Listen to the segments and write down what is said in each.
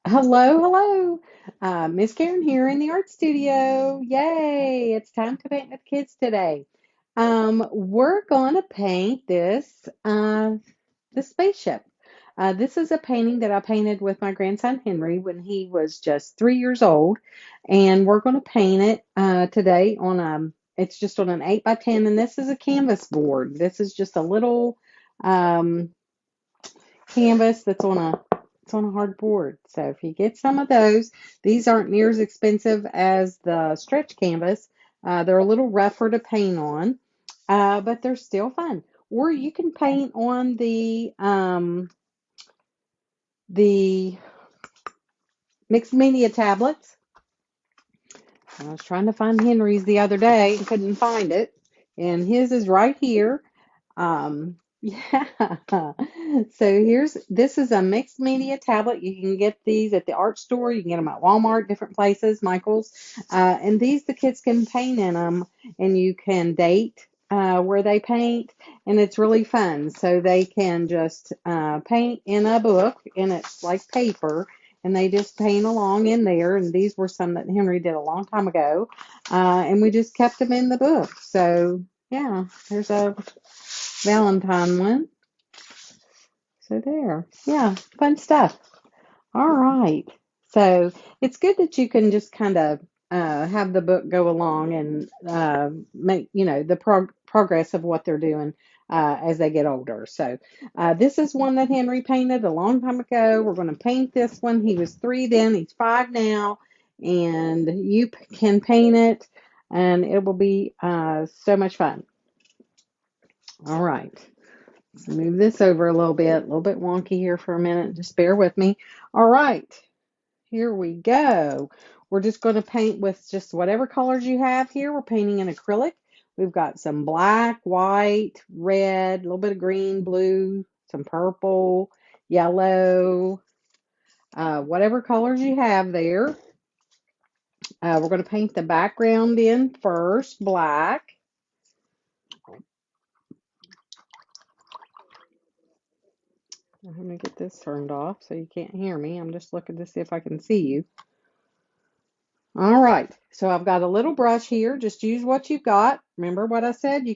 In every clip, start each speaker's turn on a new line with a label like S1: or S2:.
S1: Hello, hello. Miss Karen here in the art studio. Yay! It's time to paint with kids today. We're gonna paint the spaceship. This is a painting that I painted with my grandson Henry when he was just 3 years old, and we're gonna paint it today on It's just on an 8 by 10, and this is a canvas board. This is just a little um, canvas that's on a hard board. So if you get some of those, these aren't near as expensive as the stretch canvas. They're a little rougher to paint on, but they're still fun. Or you can paint on the mixed media tablets. I was trying to find Henry's the other day and couldn't find it, and his is right here. Yeah. So this is a mixed media tablet. You can get these at the art store. You can get them at Walmart, different places, Michael's. And these the kids can paint in them, and you can date where they paint, and it's really fun. So they can just paint in a book, and it's like paper, and they just paint along in there. And these were some that Henry did a long time ago, and we just kept them in the book. So yeah, there's a Valentine one. So there. Yeah, fun stuff. All right. So it's good that you can just kind of have the book go along and make, the progress of what they're doing as they get older. So this is one that Henry painted a long time ago. We're going to paint this one. He was 3 then, he's 5 now, and you can paint it, and it will be so much fun. All right. Let's move this over a little bit wonky here for a minute. Just bear with me. All right, here we go. We're just going to paint with just whatever colors you have here. We're painting in acrylic. We've got some black, white, red, a little bit of green, blue, some purple, yellow, whatever colors you have there. We're going to paint the background in first, black. I'm going to get this turned off so you can't hear me. I'm just looking to see if I can see you. All right, so I've got a little brush here. Just use what you've got. Remember what I said?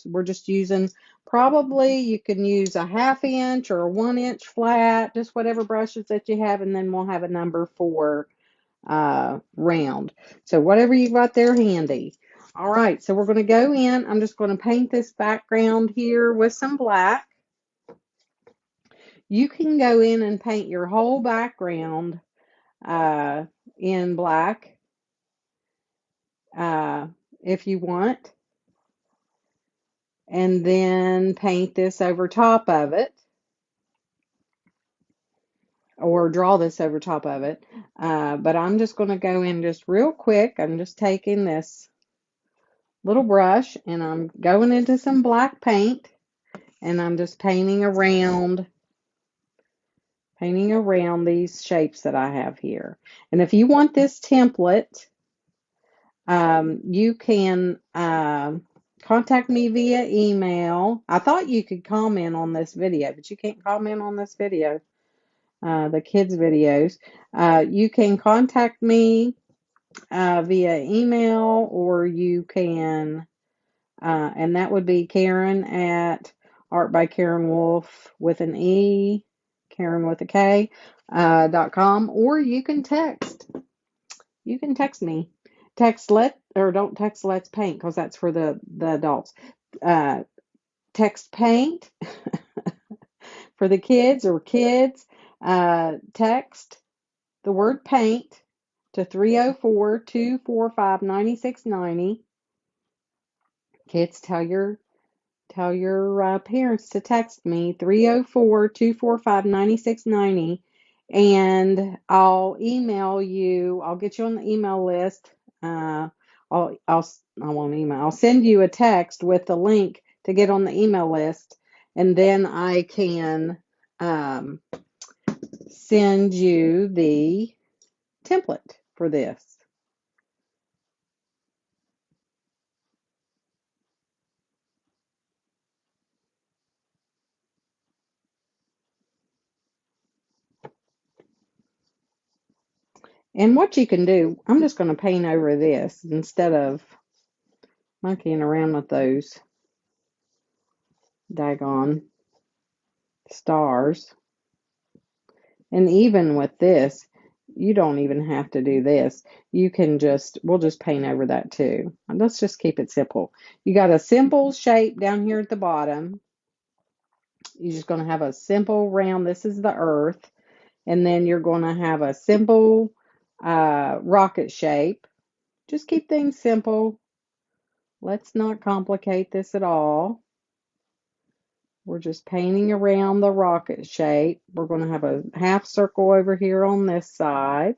S1: We're just using, probably you can use a 1/2 inch or a 1 inch flat, just whatever brushes that you have, and then we'll have a number for round. So whatever you've got there handy. All right, so we're going to go in. I'm just going to paint this background here with some black. You can go in and paint your whole background in black uh, if you want, and then paint this over top of it, or draw this over top of it. But I'm just going to go in just real quick. I'm just taking this little brush and I'm going into some black paint, and I'm just painting around these shapes that I have here. And if you want this template, you can contact me via email. I thought you could comment on this video, but you can't comment on this video, the kids' videos. You can contact me via email, or you can, and that would be Karen at Art by Karen Wolf with an E, Karen with a K, .com, or you can text. You can text me. Don't text Let's Paint, because that's for the adults. Uh, Text paint for the kids, or kids. Text the word paint to 304-245-9690. Kids, tell your parents to text me 304-245-9690, and I'll email you. I'll get you on the email list. I won't email. I'll send you a text with the link to get on the email list, and then I can um, send you the template for this. And what you can do, I'm just going to paint over this instead of monkeying around with those daggone stars. And even with this, you don't even have to do this. You can we'll just paint over that too. And let's just keep it simple. You got a simple shape down here at the bottom. You're just going to have a simple round. This is the earth. And then you're going to have a simple rocket shape. Just keep things simple. Let's not complicate this at all. We're just painting around the rocket shape. We're going to have a half circle over here on this side.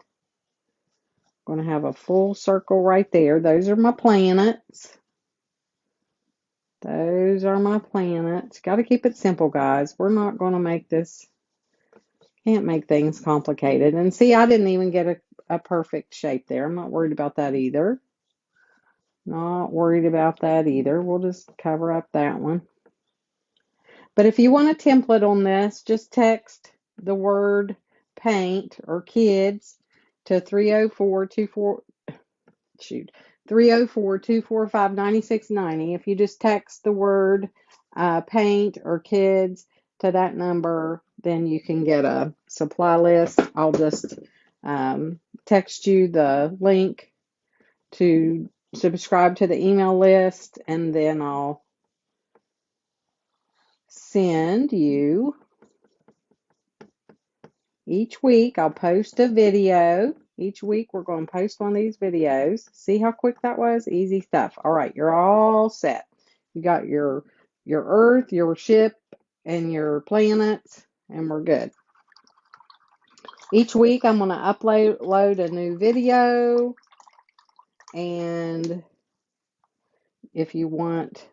S1: Going to have a full circle right there. Those are my planets. Those are my planets. Got to keep it simple, guys. We're not going to make this, can't make things complicated. And see, I didn't even get a perfect shape there. I'm not worried about that either. Not worried about that either. We'll just cover up that one. But if you want a template on this, just text the word paint or kids to 304-245-9690. If you just text the word paint or kids to that number, then you can get a supply list. I'll just text you the link to subscribe to the email list, and then I'll send you each week. I'll post a video. Each week we're going to post one of these videos. See how quick that was? Easy stuff. All right, you're all set. You got your Earth, your ship, and your planets, and we're good. Each week I'm going to upload a new video, and if you want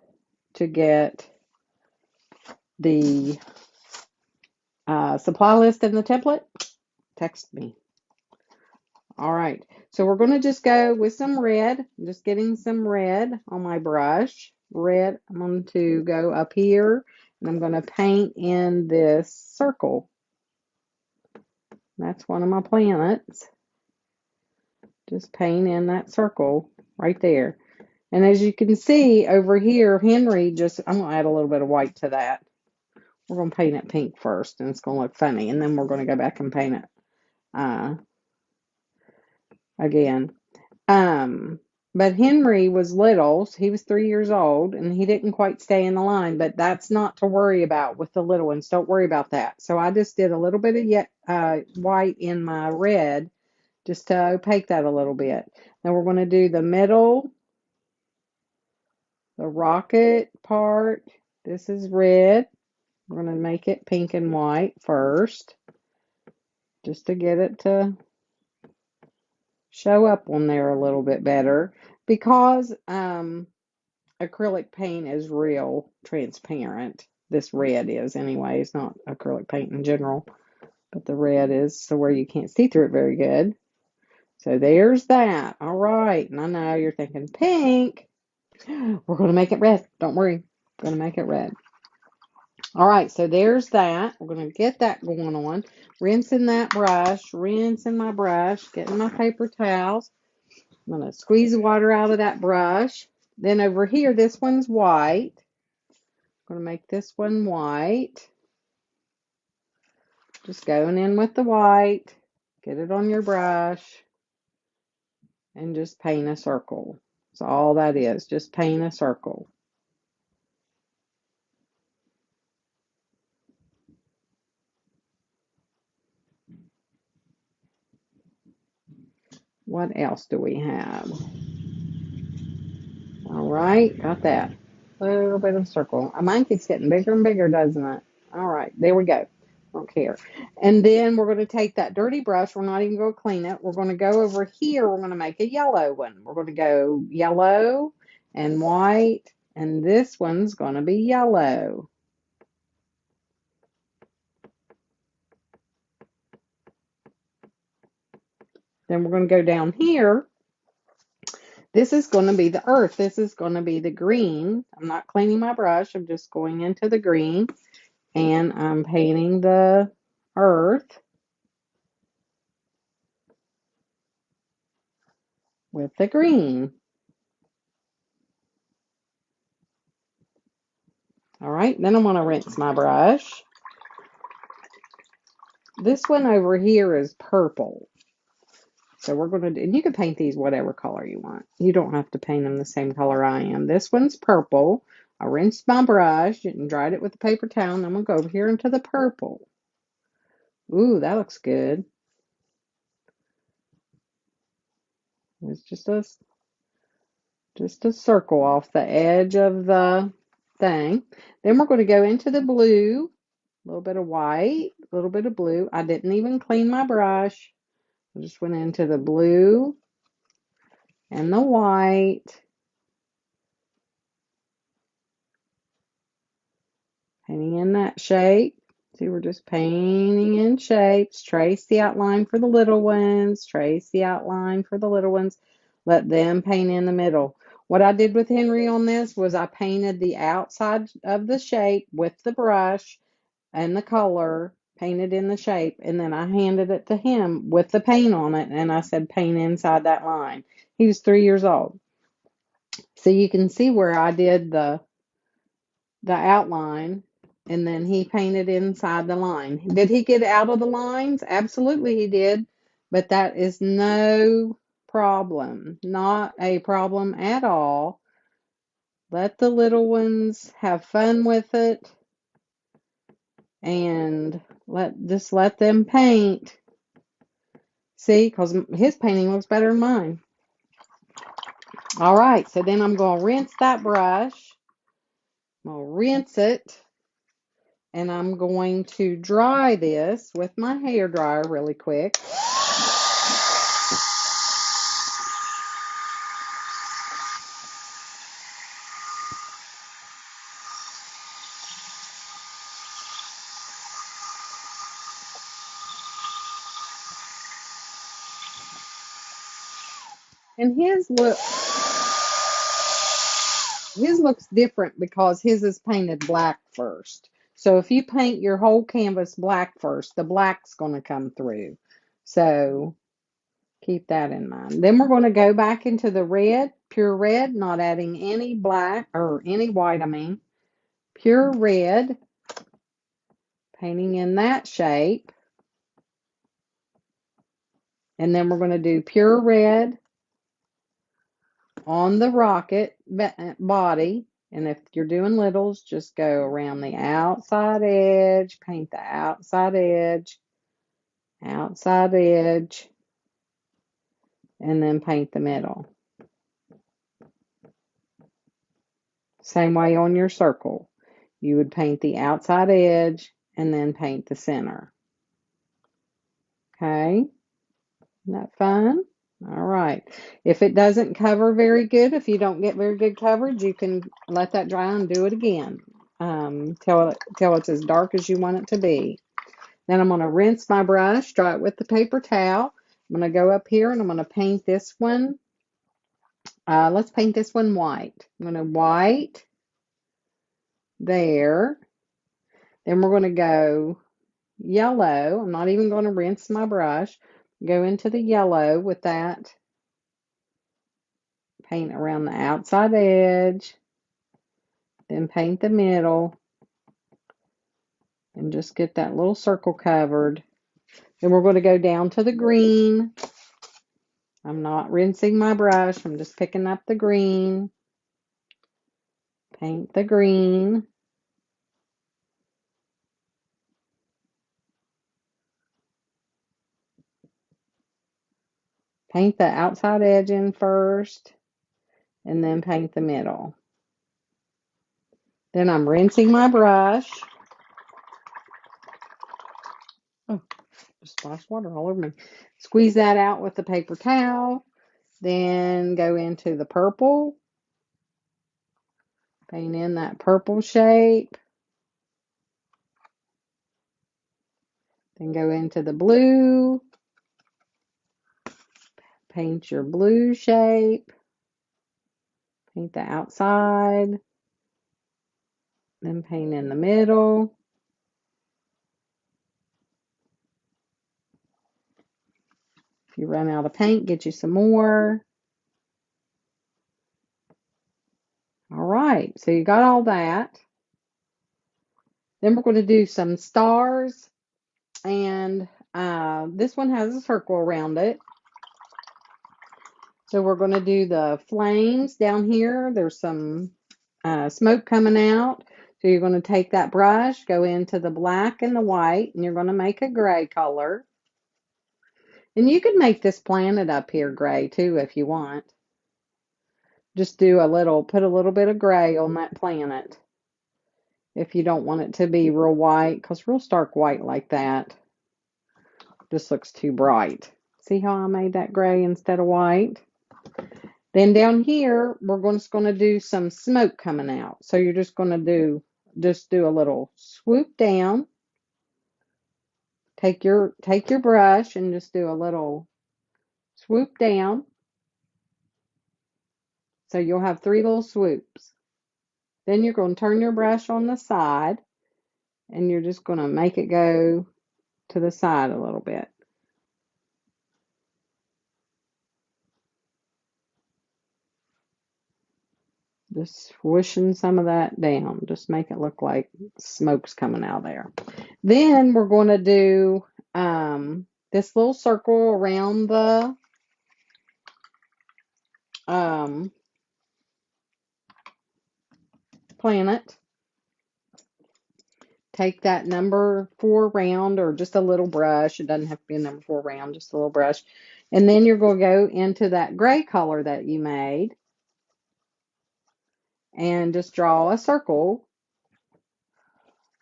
S1: to get the supply list and the template, text me. All right, so we're going to just go with some red. I'm just getting some red on my brush. Red, I'm going to go up here, and I'm going to paint in this circle. That's one of my planets. Just paint in that circle right there. And as you can see over here, Henry I'm going to add a little bit of white to that. We're going to paint it pink first, and it's going to look funny. And then we're going to go back and paint it again. But Henry was little, so he was 3 years old, and he didn't quite stay in the line, but that's not to worry about with the little ones. Don't worry about that. So I just did a little bit of white in my red just to opaque that a little bit. Now we're going to do the middle, the rocket part. This is red. We're going to make it pink and white first, just to get it to show up on there a little bit better, because acrylic paint is real transparent. This red is anyway. It's not acrylic paint in general, but the red is so where you can't see through it very good. So there's that. All right, and I know you're thinking pink. We're going to make it red. Don't worry. We're going to make it red. All right, so there's that. We're going to get that going on. Rinsing that brush, rinsing my brush, getting my paper towels. I'm going to squeeze the water out of that brush. Then over here, this one's white. I'm going to make this one white. Just going in with the white. Get it on your brush. And just paint a circle. That's all that is. Just paint a circle. What else do we have? All right, got that. A little bit of circle. Mine keeps getting bigger and bigger, doesn't it? All right, there we go. Don't care. And then we're going to take that dirty brush. We're not even going to clean it. We're going to go over here. We're going to make a yellow one. We're going to go yellow and white. And this one's going to be yellow. Then we're going to go down here. This is going to be the earth. This is going to be the green. I'm not cleaning my brush. I'm just going into the green. And I'm painting the earth. with the green. All right, then I'm going to rinse my brush. This one over here is purple. So we're going to, and you can paint these whatever color you want. You don't have to paint them the same color I am. This one's purple. I rinsed my brush and dried it with a paper towel. And I'm going to go over here into the purple. Ooh, that looks good. It's just a circle off the edge of the thing. Then we're going to go into the blue. A little bit of white, a little bit of blue. I didn't even clean my brush. I just went into the blue and the white. Painting in that shape. See, we're just painting in shapes. Trace the outline for the little ones. Trace the outline for the little ones. Let them paint in the middle. What I did with Henry on this was I painted the outside of the shape with the brush and the color, painted in the shape, and then I handed it to him with the paint on it, and I said, paint inside that line. He was 3 years old. So you can see where I did the outline, and then he painted inside the line. Did he get out of the lines? Absolutely he did, but that is no problem. Not a problem at all. Let the little ones have fun with it, and just let them paint. See, because his painting looks better than mine. All right, so then I'm going to rinse that brush. I'm going to rinse it. And I'm going to dry this with my hair dryer really quick. And his looks different because his is painted black first. So if you paint your whole canvas black first, the black's going to come through. So keep that in mind. Then we're going to go back into the red, pure red, not adding any black or any white, I mean. Pure red, painting in that shape. And then we're going to do pure red on the rocket body. And if you're doing littles, just go around the outside edge, paint the outside edge, and then paint the middle. Same way on your circle. You would paint the outside edge and then paint the center. Okay? Isn't that fun? All right. If it doesn't cover very good, if you don't get very good coverage, you can let that dry and do it again. Till it's as dark as you want it to be. Then I'm going to rinse my brush, dry it with the paper towel. I'm going to go up here and I'm going to paint this one. Let's paint this one white. I'm going to white there. Then we're going to go yellow. I'm not even going to rinse my brush. Go into the yellow with that. Paint around the outside edge. Then paint the middle. And just get that little circle covered. Then we're going to go down to the green. I'm not rinsing my brush. I'm just picking up the green. Paint the green. Paint the outside edge in first. And then paint the middle. Then I'm rinsing my brush. Oh, just splashed water all over me. Squeeze that out with the paper towel. Then go into the purple. Paint in that purple shape. Then go into the blue. Paint your blue shape. Paint the outside. Then paint in the middle. If you run out of paint, get you some more. All right, so you got all that. Then we're going to do some stars, and this one has a circle around it. So we're going to do the flames down here. There's some smoke coming out. So you're going to take that brush, go into the black and the white, and you're going to make a gray color. And you could make this planet up here gray too if you want. Just do put a little bit of gray on that planet if you don't want it to be real white, because real stark white like that just looks too bright. See how I made that gray instead of white? Then down here, we're just going to do some smoke coming out. So you're just going to do a little swoop down. Take your brush and just do a little swoop down. So you'll have 3 little swoops. Then you're going to turn your brush on the side, and you're just going to make it go to the side a little bit. Just swishing some of that down. Just make it look like smoke's coming out there. Then we're going to do this little circle around the planet. Take that number 4 round, or just a little brush. It doesn't have to be a number 4 round, just a little brush. And then you're going to go into that gray color that you made and just draw a circle.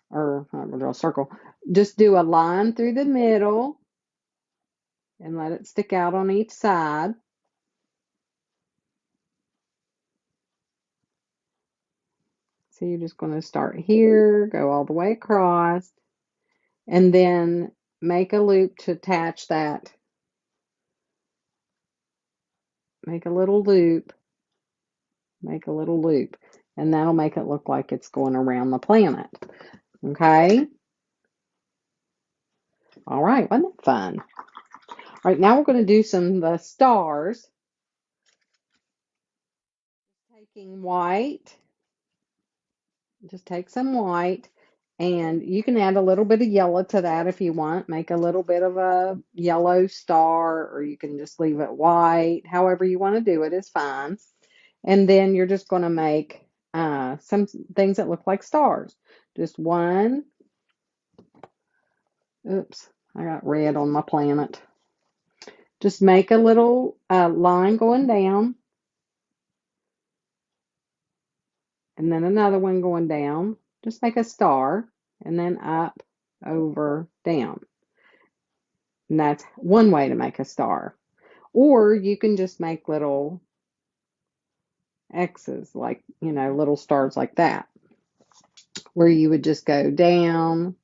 S1: Or I'm gonna draw a circle. Just do a line through the middle and let it stick out on each side. So you're just going to start here, go all the way across, and then make a loop to attach that. Make a little loop, and that'll make it look like it's going around the planet. Okay? All right, wasn't that fun? All right, now we're going to do some of the stars. Taking white, just take some white, and you can add a little bit of yellow to that if you want. Make a little bit of a yellow star, or you can just leave it white. However you want to do it is fine. And then you're just going to make some things that look like stars. Just one. Oops, I got red on my planet. Just make a little line going down. And then another one going down. Just make a star. And then up, over, down. And that's one way to make a star. Or you can just make little X's, like, little stars like that, where you would just go down,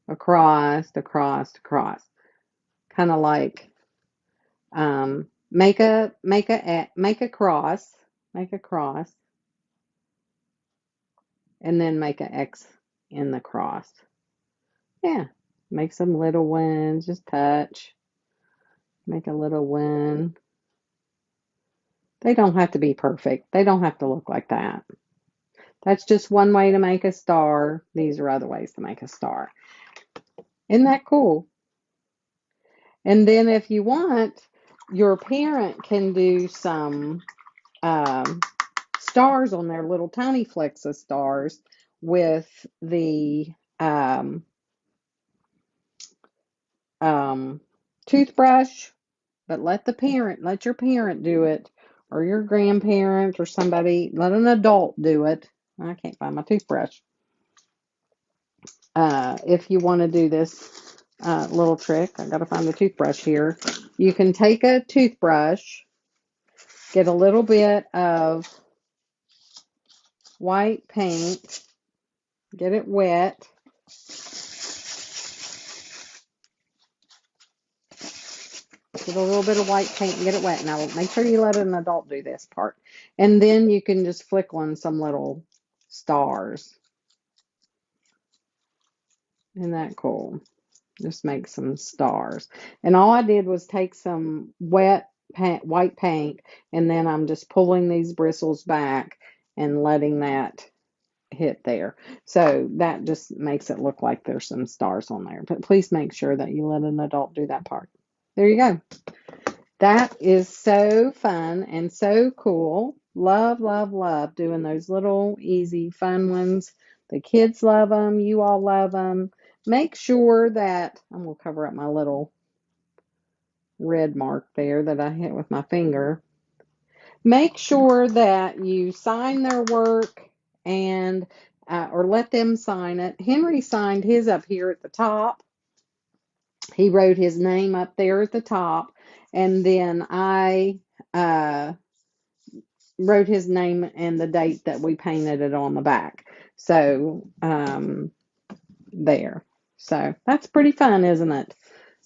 S1: across, across, across. Kind of like make a cross, and then make an X in the cross. Yeah, make some little ones, just touch. Make a little one. They don't have to be perfect. They don't have to look like that. That's just one way to make a star. These are other ways to make a star. Isn't that cool? And then if you want, your parent can do some stars on their little tiny flecks of stars with the toothbrush, but let your parent do it, or your grandparent, or somebody, let an adult do it. I can't find my toothbrush. If you want to do this little trick, I gotta find the toothbrush here. You can take a toothbrush, get a little bit of white paint, get it wet. Get a little bit of white paint and get it wet. Now make sure you let an adult do this part. And then you can just flick on some little stars. Isn't that cool? Just make some stars. And all I did was take some wet white paint, and then I'm just pulling these bristles back and letting that hit there. So that just makes it look like there's some stars on there. But please make sure that you let an adult do that part. There you go. That is so fun and so cool. Love, love, love doing those little easy fun ones. The kids love them. You all love them. Make sure that I'm going to cover up my little red mark there that I hit with my finger. Make sure that you sign their work and or let them sign it. Henry signed his up here at the top. He wrote his name up there at the top, and then I wrote his name and the date that we painted it on the back. So there. So that's pretty fun, isn't it?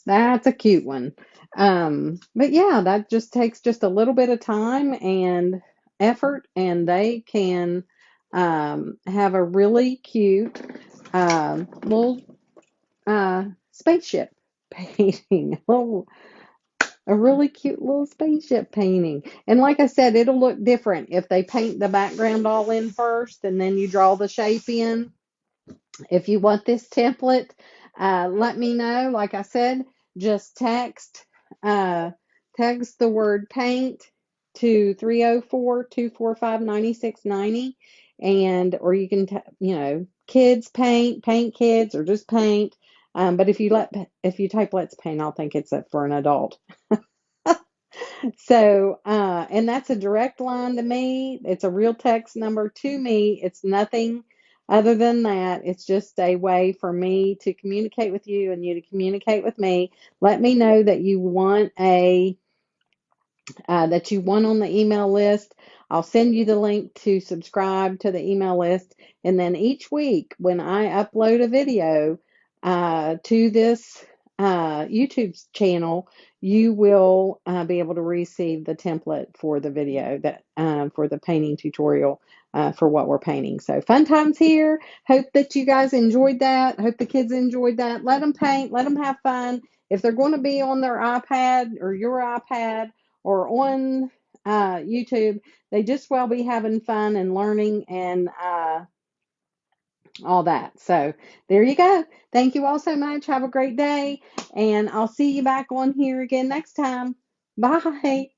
S1: That's a cute one. But yeah, that just takes just a little bit of time and effort, and they can have a really cute little spaceship painting. A really cute little spaceship painting. And like I said, it'll look different if they paint the background all in first and then you draw the shape in. If you want this template, let me know. Like I said, just uh, text the word paint to 304-245-9690, and or you can kids paint, paint kids, or just paint. But if you type let's paint, I'll think it's for an adult. So, and that's a direct line to me. It's a real text number to me. It's nothing other than that. It's just a way for me to communicate with you and you to communicate with me. Let me know that you want on the email list. I'll send you the link to subscribe to the email list. And then each week when I upload a video to this YouTube channel, you will be able to receive the template for the video that for the painting tutorial for what we're painting. So fun times here. Hope that you guys enjoyed that. Hope the kids enjoyed that. Let them paint. Let them have fun. If they're going to be on their iPad or your iPad or on YouTube, they just well be having fun and learning and all that. So there you go. Thank you all so much. Have a great day, and I'll see you back on here again next time. Bye.